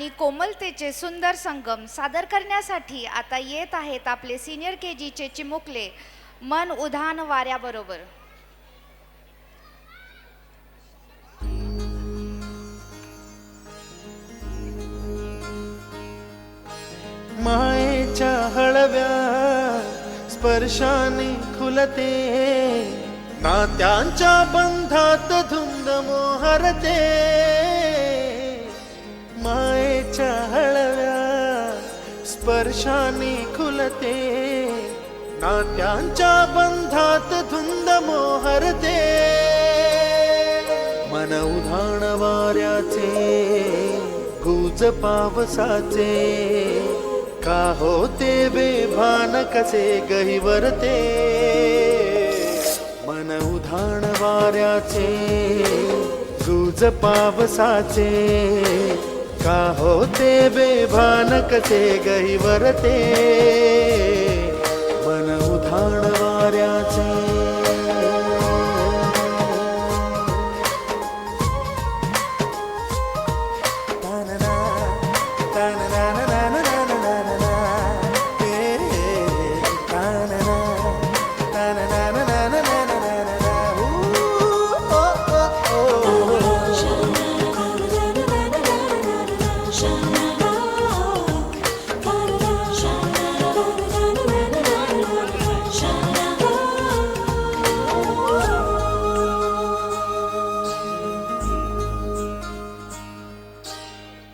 आणि कोमलतेचे सुंदर संगम सादर करण्यासाठी आता येत आहेत आपले सीनियर KGचे चिमुकले मन उधाण वाऱ्याबरोबर. मायेच्या हळव्या स्पर्शाने खुलते, नात्यांच्या बंधात धुंद मोहरते. मायेच्या हळव्या स्पर्शाने खुलते, नात्यांच्या बंधात धुंद मोहरते. मन उधाण वाऱ्याचे गुज पावसाचे, का होते बेभान कसे गहिवरते. मन उधाण वाऱ्याचे गुज पावसाचे, का होते बेभान कसे गहिवरते. मन उधाण वाऱ्याचे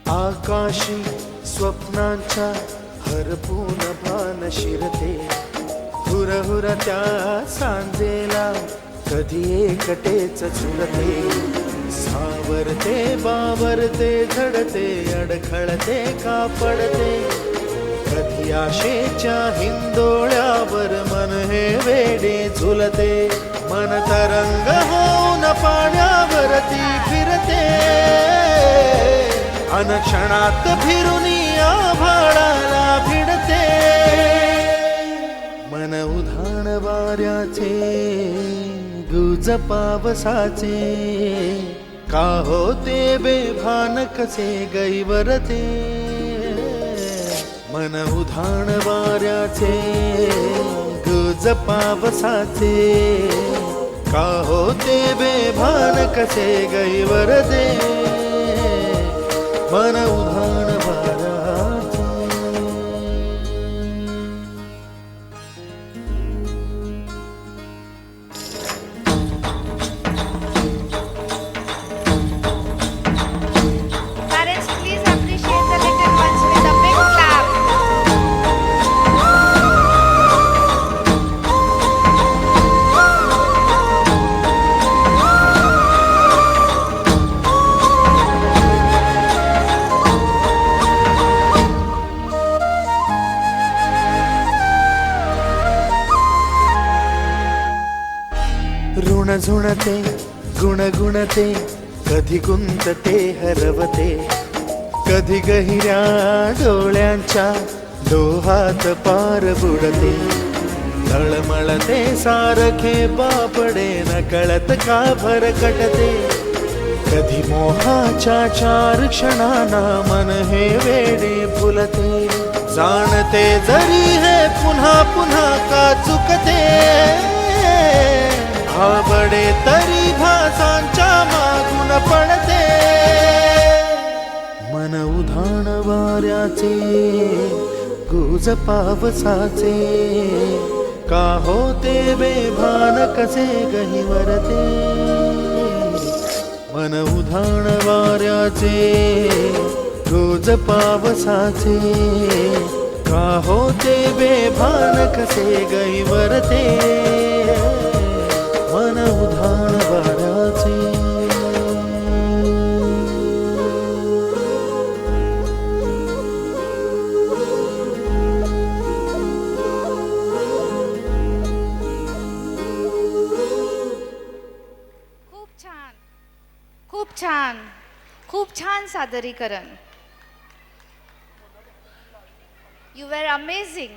आकाशी स्वप्नांच्या हरपून भान शिरते. हुरहुर त्या सांजेला कधी एकटेच झुलते. सावरते बावरते झडते, अडखळते का पडते. कधी आशेच्या हिंदोळ्यावर मन हे वेडे झुलते. मन तरंग होऊन पाण्यावरती फिरते. अनक्षणात फिरुनी आभाळाला भिडते. मन उधाण वाऱ्याचे गुज पावसाचे, का होते बेभान कसे गहिवरते. मन उधाण वाऱ्याचे गुज पावसाचे, का होते बेभान कसे गहिवरते. मन उधाण वाऱ्याचे Parents, please appreciate the little ones with a big clap. ऋण झुणते गुणगुणते, कधी गुंतते हरवते. कधी गहिऱ्या डोळ्यांच्या डोहात पार बुडते. तळमळते सारखे बापडे, न कळत का भरकटते. कधी मोहाच्या चार क्षणांना मन हे वेडे फुलते. जाणते जरी हे पुन्हा पुन्हा का चुकते. आवडे तरी भासांच्या मागून पडते. मन उधाण वाऱ्याचे गुज पावसाचे, का होते बेभान कसे गहिवरते. मन उधाण वाऱ्याचे गुज पावसाचे, का होते बेभान कसे गहिवरते. मन उधाण वाऱ्याचे खूप छान, खूप छान, खूप छान सादरीकरण. You were amazing.